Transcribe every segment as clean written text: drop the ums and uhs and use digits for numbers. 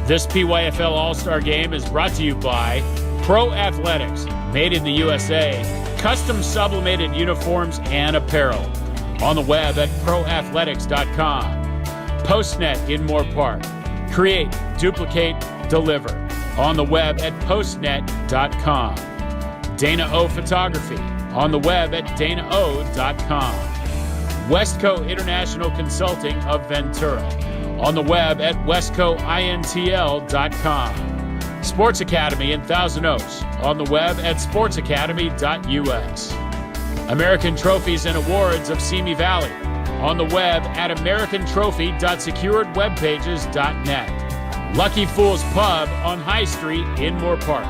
This PYFL All-Star Game is brought to you by Pro Athletics, made in the USA, custom sublimated uniforms and apparel. On the web at proathletics.com. Postnet in Moorpark. Create, duplicate, deliver. On the web at postnet.com. Dana O Photography. On the web at danao.com. Westco International Consulting of Ventura. On the web at westcointl.com. Sports Academy in Thousand Oaks. On the web at sportsacademy.us. American Trophies and Awards of Simi Valley. On the web at americantrophy.securedwebpages.net. Lucky Fool's Pub on High Street in Moorpark.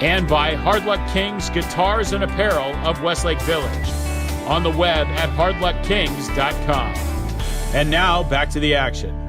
And by Hard Luck Kings Guitars and Apparel of Westlake Village. On the web at hardluckkings.com. And now, back to the action.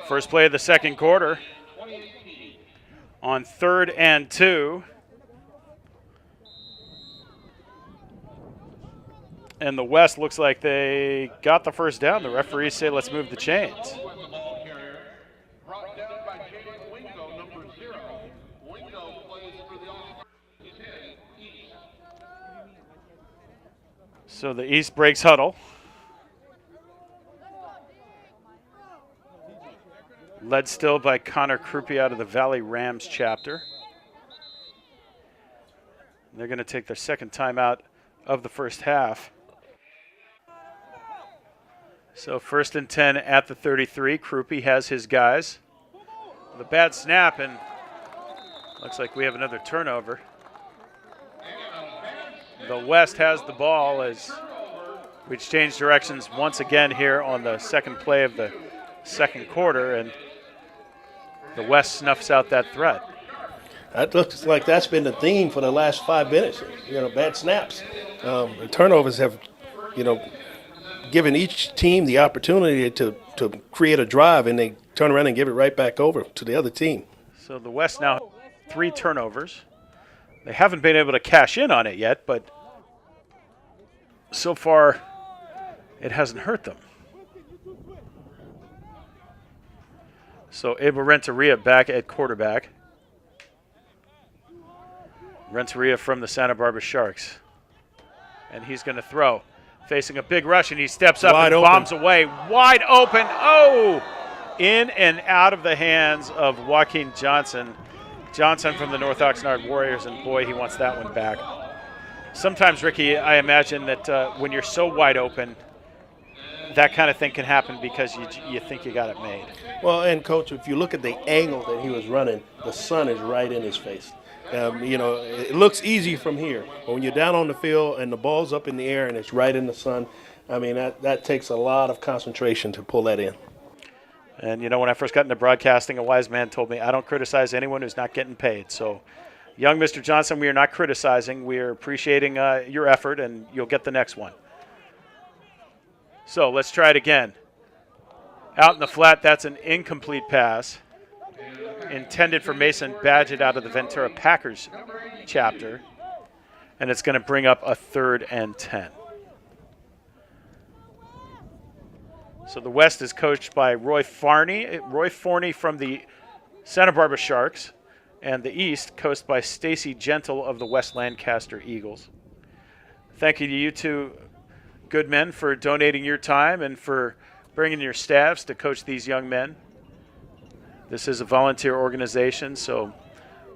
First play of the second quarter. On 3rd and 2. And the West looks like they got the first down. The referees say let's move the chains. So the East breaks huddle. Led still by Connor Krupe out of the Valley Rams chapter. They're going to take their second timeout of the first half. So 1st and 10 at the 33. Krupe has his guys. With a bad snap, and looks like we have another turnover. The West has the ball as we change directions once again here on the second play of the second quarter, and the West snuffs out that threat. That looks like that's been the theme for the last 5 minutes. Bad snaps. The turnovers have, given each team the opportunity to create a drive, and they turn around and give it right back over to the other team. So the West now 3 turnovers. They haven't been able to cash in on it yet, but so far it hasn't hurt them. So Abel Renteria back at quarterback. Renteria from the Santa Barbara Sharks. And he's going to throw. Facing a big rush, and he steps up and bombs away. Wide open. Oh! In and out of the hands of Joaquin Johnson. Johnson from the North Oxnard Warriors, and boy, he wants that one back. Sometimes, Ricky, I imagine that when you're so wide open, that kind of thing can happen because you think you got it made. Well, and, Coach, if you look at the angle that he was running, the sun is right in his face. It looks easy from here, but when you're down on the field and the ball's up in the air and it's right in the sun, that takes a lot of concentration to pull that in. And, when I first got into broadcasting, a wise man told me, I don't criticize anyone who's not getting paid. So, young Mr. Johnson, we are not criticizing. We are appreciating your effort, and you'll get the next one. So, let's try it again. Out in the flat, that's an incomplete pass. Intended for Mason Badgett out of the Ventura Packers chapter. And it's going to bring up a 3rd and 10. So the West is coached by Roy Forney from the Santa Barbara Sharks, and the East coached by Stacy Gentle of the West Lancaster Eagles. Thank you to you two good men for donating your time and for bringing your staffs to coach these young men. This is a volunteer organization, so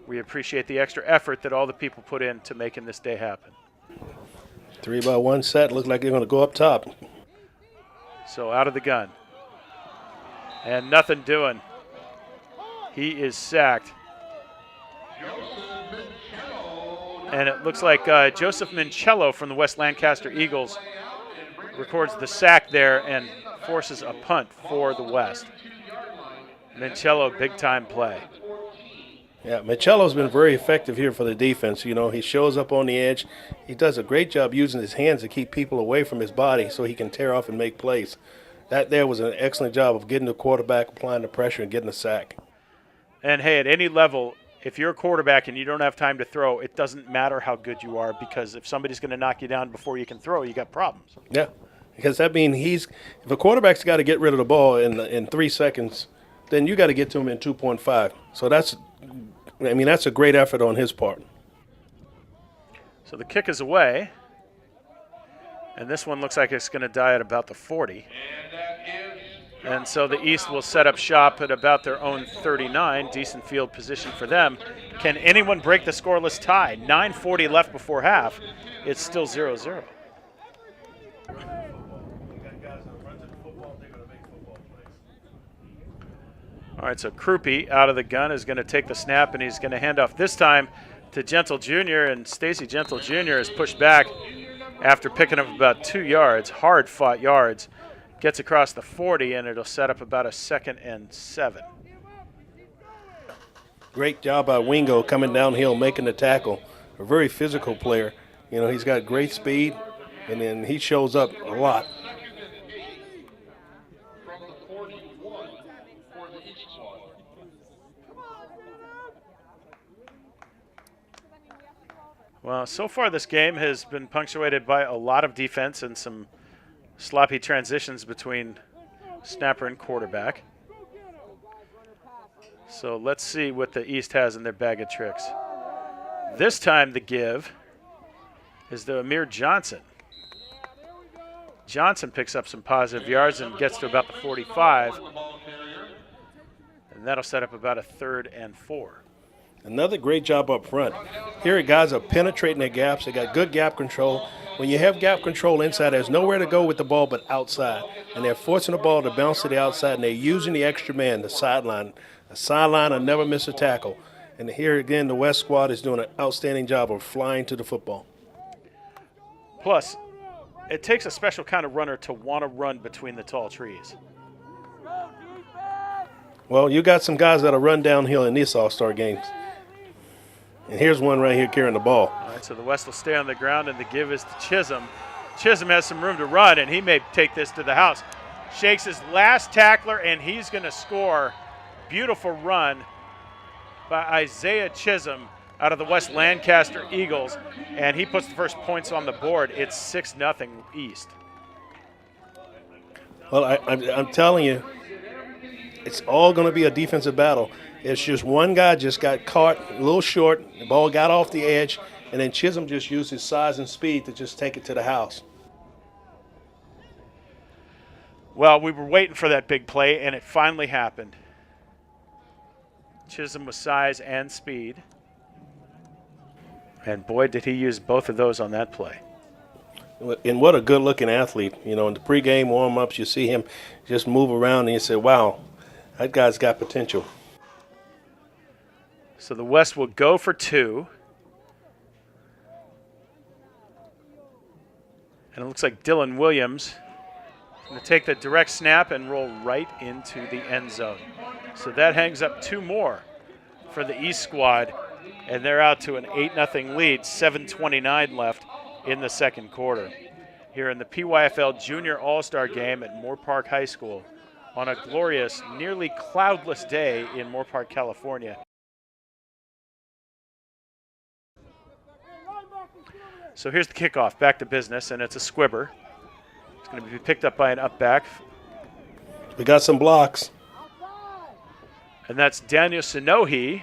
we appreciate the extra effort that all the people put in to making this day happen. 3-by-1 set. Look like they're going to go up top. So out of the gun. And nothing doing. He is sacked. And it looks like Joseph Mincello from the West Lancaster Eagles records the sack there and forces a punt for the West. Mincello, big-time play. Yeah, Mincello's been very effective here for the defense. He shows up on the edge. He does a great job using his hands to keep people away from his body so he can tear off and make plays. That there was an excellent job of getting the quarterback, applying the pressure, and getting the sack. And, hey, at any level, if you're a quarterback and you don't have time to throw, it doesn't matter how good you are, because if somebody's going to knock you down before you can throw, you got problems. Yeah. because that means if a quarterback's got to get rid of the ball in 3 seconds, then you got to get to him in 2.5. So that's a great effort on his part. So the kick is away, and this one looks like it's going to die at about the 40. And so the East will set up shop at about their own 39. Decent field position for them. Can anyone break the scoreless tie? 9:40 left before half. It's still 0-0. All right, so Krupe out of the gun is going to take the snap, and he's going to hand off this time to Gentle Jr., and Stacy Gentle Jr. is pushed back after picking up about 2 yards, hard-fought yards. Gets across the 40, and it'll set up about a 2nd and 7. Great job by Wingo coming downhill, making the tackle. A very physical player. You know, he's got great speed, and then he shows up a lot. Well, so far this game has been punctuated by a lot of defense and some sloppy transitions between snapper and quarterback. So let's see what the East has in their bag of tricks. This time the give is the Amir Johnson. Johnson picks up some positive yards and gets to about the 45. And that'll set up about a 3rd and 4. Another great job up front. Here, guys are penetrating their gaps. They got good gap control. When you have gap control inside, there's nowhere to go with the ball but outside. And they're forcing the ball to bounce to the outside, and they're using the extra man, the sideline. The sideline will never miss a tackle. And here again, the West squad is doing an outstanding job of flying to the football. Plus, it takes a special kind of runner to want to run between the tall trees. Well, you got some guys that'll run downhill in these All-Star games. And here's one right here carrying the ball. All right, so the West will stay on the ground, and the give is to Chisholm. Chisholm has some room to run, and he may take this to the house. Shakes his last tackler, and he's going to score. Beautiful run by Isiah Chisholm out of the West Lancaster Eagles, and he puts the first points on the board. It's 6-0 East. Well, I'm telling you, it's all going to be a defensive battle. It's just one guy just got caught a little short. The ball got off the edge, and then Chisholm just used his size and speed to just take it to the house. Well, we were waiting for that big play, and it finally happened. Chisholm with size and speed. And boy, did he use both of those on that play. And what a good-looking athlete. You know, in the pregame warm-ups, you see him just move around, and you say, wow, that guy's got potential. So the West will go for 2. And it looks like Dylan Williams is going to take the direct snap and roll right into the end zone. So that hangs up 2 more for the East squad, and they're out to an 8-0 lead, 7:29 left in the second quarter. Here in the PYFL Junior All-Star Game at Moorpark High School on a glorious, nearly cloudless day in Moorpark, California. So here's the kickoff, back to business, and it's a squibber. It's going to be picked up by an up back. We got some blocks. And that's Daniel Sonohi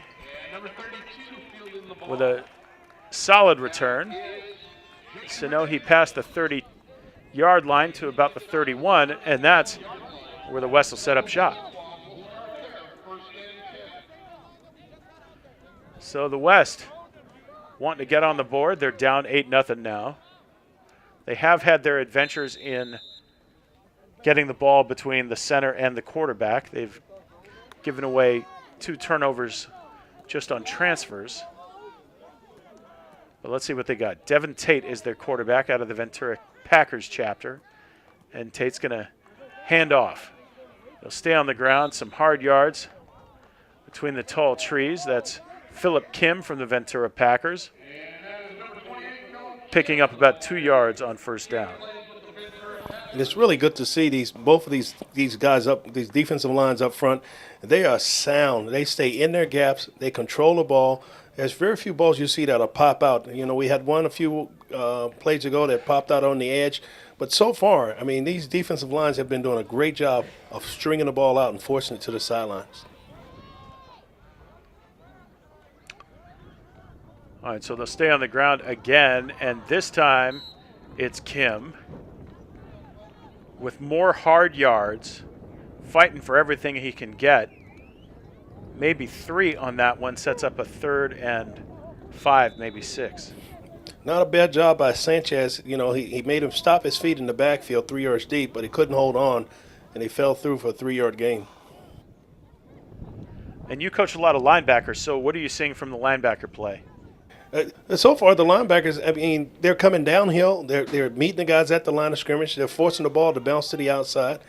with a solid return. Sonohi passed the 30-yard line to about the 31, and that's where the West will set up shop. So the West wanting to get on the board. They're down 8-0 now. They have had their adventures in getting the ball between the center and the quarterback. They've given away 2 turnovers just on transfers. But let's see what they got. Devin Tate is their quarterback out of the Ventura Packers chapter. And Tate's going to hand off. They'll stay on the ground, some hard yards between the tall trees. That's Philip Kim from the Ventura Packers, picking up about 2 yards on first down. And it's really good to see both of these guys up, these defensive lines up front. They are sound. They stay in their gaps. They control the ball. There's very few balls you see that'll pop out. You know, we had one a few plays ago that popped out on the edge. But so far, I mean, these defensive lines have been doing a great job of stringing the ball out and forcing it to the sidelines. All right, so they'll stay on the ground again, and this time it's Kim with more hard yards, fighting for everything he can get. Maybe 3 on that one, sets up a 3rd and 5, maybe 6. Not a bad job by Sanchez. You know, he made him stop his feet in the backfield 3 yards deep, but he couldn't hold on, and he fell through for a 3-yard gain. And you coach a lot of linebackers, so what are you seeing from the linebacker play? So far, the linebackers, I mean, they're coming downhill. They're meeting the guys at the line of scrimmage. They're forcing the ball to bounce to the outside.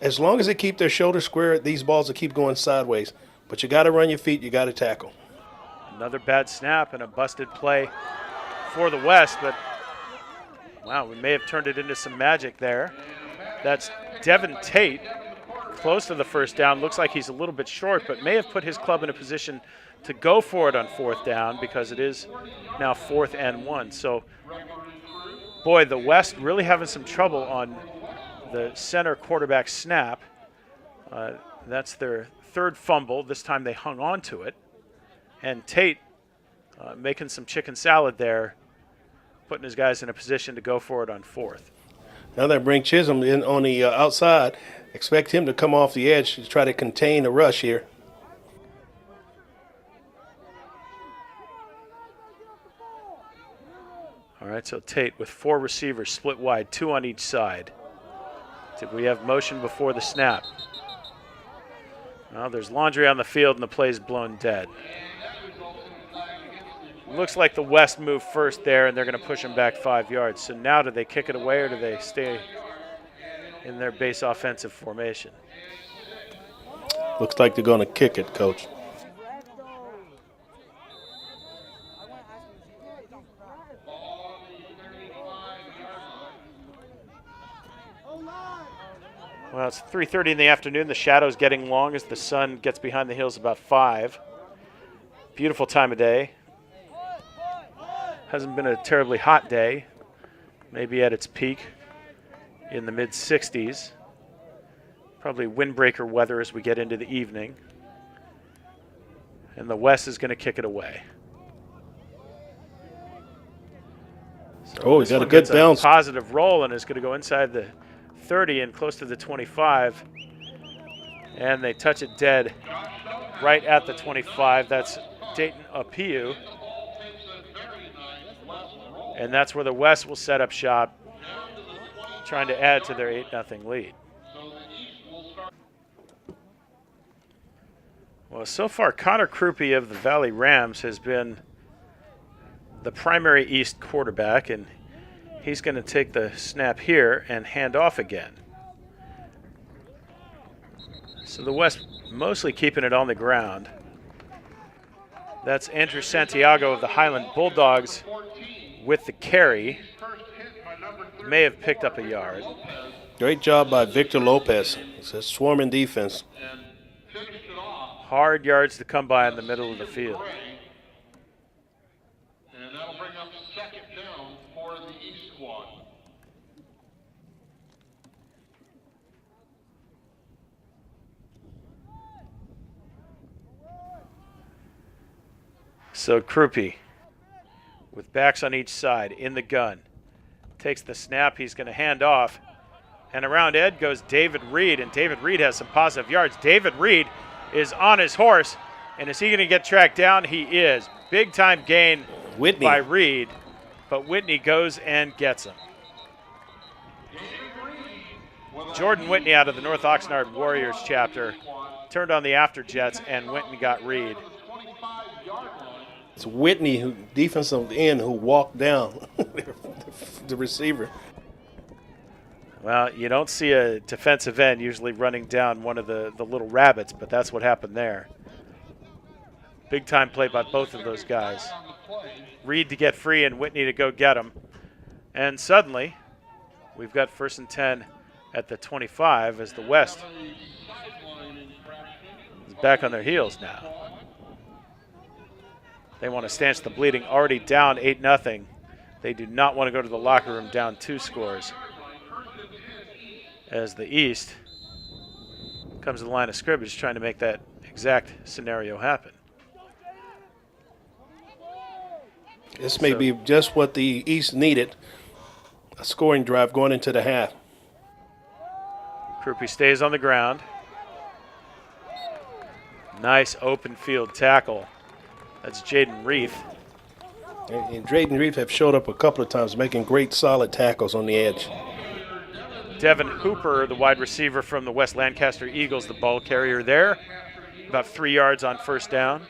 As long as they keep their shoulders square, these balls will keep going sideways. But you got to run your feet. You got to tackle. Another bad snap and a busted play for the West, but wow, we may have turned it into some magic there. That's Devin Tate, close to the first down. Looks like he's a little bit short, but may have put his club in a position to go for it on 4th down because it is now 4th and 1. So, boy, the West really having some trouble on the center quarterback snap. That's their 3rd fumble. This time they hung on to it. And Tate making some chicken salad there, putting his guys in a position to go for it on 4th. Now they bring Chishom in on the outside. Expect him to come off the edge to try to contain the rush here. All right, so Tate with 4 receivers split wide, 2 on each side. Did we have motion before the snap? Well, there's laundry on the field and the play's blown dead. Looks like the West moved first there, and they're going to push them back 5 yards. So now do they kick it away or do they stay in their base offensive formation? Looks like they're going to kick it, Coach. Well, it's 3:30 in the afternoon. The shadow's getting long as the sun gets behind the hills about 5. Beautiful time of day. Hasn't been a terribly hot day. Maybe at its peak in the mid-60s. Probably windbreaker weather as we get into the evening. And the West is going to kick it away. So he's got a good bounce. Positive roll and is going to go inside the 30 and close to the 25. And they touch it dead right at the 25. That's Dayton Apiu. And that's where the West will set up shop, trying to add to their 8-0 lead. Well, so far, Connor Krupe of the Valley Rams has been the primary East quarterback, and he's going to take the snap here and hand off again. So the West mostly keeping it on the ground. That's Andrew Santiago of the Highland Bulldogs with the carry. May have picked up a yard. Great job by Victor Lopez. It's a swarming defense. Hard yards to come by in the middle of the field. And that'll bring up 2nd down for the East squad. So Krupe, with backs on each side, in the gun, takes the snap. He's going to hand off. And around Ed goes David Reed, and David Reed has some positive yards. David Reed is on his horse, and is he going to get tracked down? He is. Big-time gain by Reed, but Whitney goes and gets him. Jordan Whitney out of the North Oxnard Warriors chapter turned on the afterjets and went and got Reed. It's Whitney, who defensive end, who walked down the receiver. Well, you don't see a defensive end usually running down one of the little rabbits, but that's what happened there. Big time play by both of those guys. Reed to get free and Whitney to go get him. And suddenly, we've got 1st and 10 at the 25 as the West is back on their heels now. They want to stanch the bleeding. Already down 8-0. They do not want to go to the locker room down 2 scores. As the East comes to the line of scrimmage trying to make that exact scenario happen. This may be just what the East needed, a scoring drive going into the half. Krupe stays on the ground. Nice open field tackle. That's Jaden Reef. And Jaden Reef have showed up a couple of times making great solid tackles on the edge. Devin Hooper, the wide receiver from the West Lancaster Eagles, the ball carrier there. About 3 yards on first down.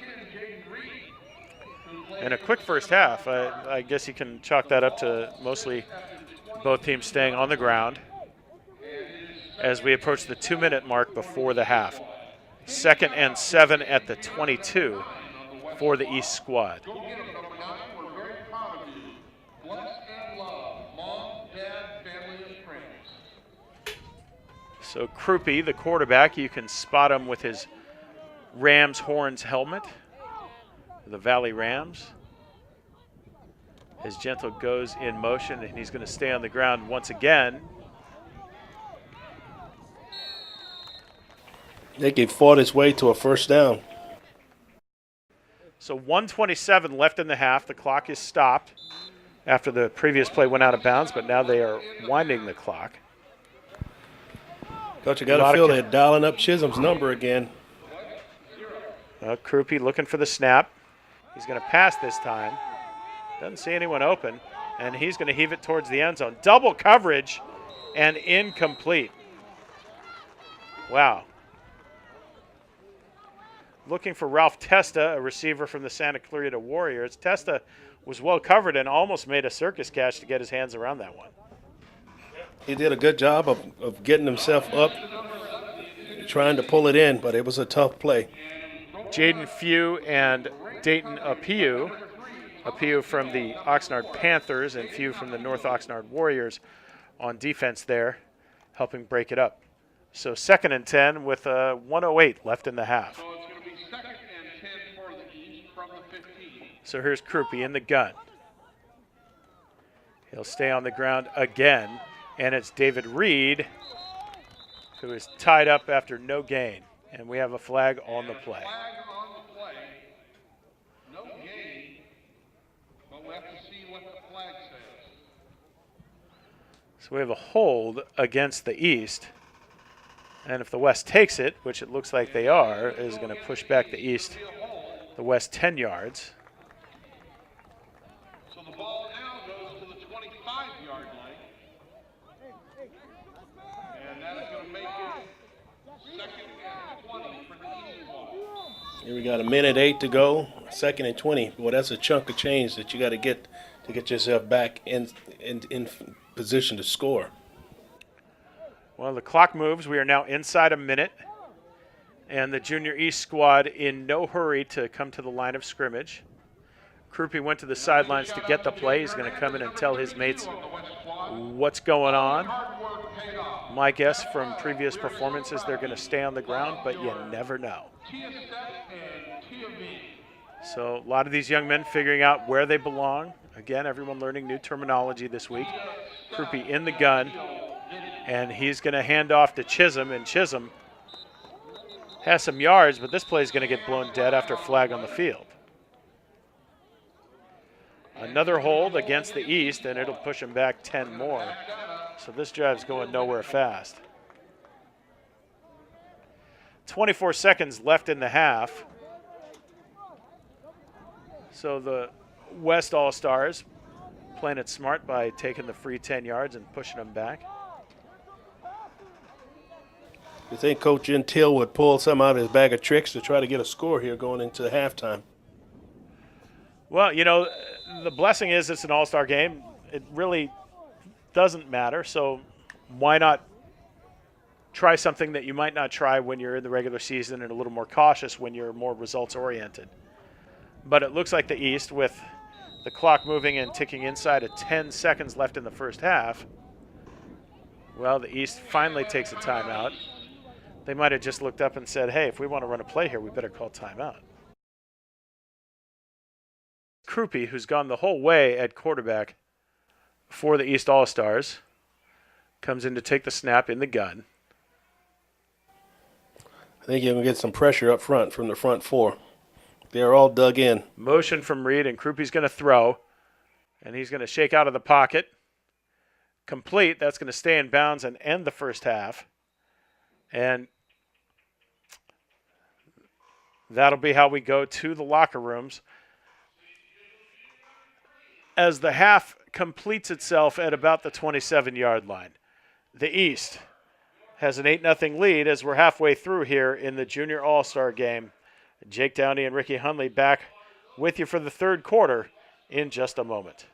And a quick first half. I guess you can chalk that up to mostly both teams staying on the ground as we approach the 2-minute mark before the half. 2nd and 7 at the 22 for the East squad. So Krupe, the quarterback, you can spot him with his Rams horns helmet, the Valley Rams. As Gentle goes in motion, and he's going to stay on the ground once again. I think he fought his way to a first down. So 1:27 left in the half. The clock is stopped after the previous play went out of bounds, but now they are winding the clock. Coach, you got to feel they're dialing up Chisholm's number again. Krupe looking for the snap. He's going to pass this time. Doesn't see anyone open, and he's going to heave it towards the end zone. Double coverage and incomplete. Wow. Looking for Ralph Testa, a receiver from the Santa Clarita Warriors. Testa was well covered and almost made a circus catch to get his hands around that one. He did a good job of getting himself up, trying to pull it in, but it was a tough play. Jaden Few and Dayton Apiu. Apiu from the Oxnard Panthers and Few from the North Oxnard Warriors on defense there, helping break it up. So 2nd and 10 with 1:08 left in the half. So it's going to be 2nd and 10 for the East from the 15. So here's Krupe in the gun. He'll stay on the ground again, and it's David Reed who is tied up after no gain. And we have a flag on the play. Flag on the play. No gain, but we have to see what the flag says. So we have a hold against the East. And if the West takes it, which it looks like they are, is going to push back the East, the West 10 yards. So the ball now goes to the 25-yard line. And that is going to make it 2nd and 20 for the East squad. Here we got 1:08 to go, 2nd and 20. Well, that's a chunk of change that you got to get yourself back in position to score. Well, the clock moves. We are now inside a minute. And the Junior East squad in no hurry to come to the line of scrimmage. Krupe went to the sidelines to get the play. He's going to come in and tell his mates what's going on. My guess from previous performances, they're going to stay on the ground, but you never know. So a lot of these young men figuring out where they belong. Again, everyone learning new terminology this week. Krupe in the gun. And he's going to hand off to Chisholm, and Chisholm has some yards, but this play is going to get blown dead after a flag on the field. Another hold against the East, and it'll push him back 10 more. So this drive's going nowhere fast. 24 seconds left in the half. So the West All-Stars playing it smart by taking the free 10 yards and pushing them back. You think Coach Gentile would pull some out of his bag of tricks to try to get a score here going into halftime? Well, you know, the blessing is it's an all-star game. It really doesn't matter, so why not try something that you might not try when you're in the regular season and a little more cautious when you're more results-oriented. But it looks like the East, with the clock moving and ticking inside of 10 seconds left in the first half, well, the East finally takes a timeout. They might have just looked up and said, hey, if we want to run a play here, we better call timeout. Krupe, who's gone the whole way at quarterback for the East All-Stars. Comes in to take the snap in the gun. I think you're going to get some pressure up front from the front four. They're all dug in. Motion from Reed, and Krupe's going to throw. And he's going to shake out of the pocket. Complete. That's going to stay in bounds and end the first half. And that'll be how we go to the locker rooms. As the half completes itself at about the 27-yard line. The East has an 8-0 lead as we're halfway through here in the Junior All-Star game. Jake Downey and Ricky Hunley back with you for the third quarter in just a moment.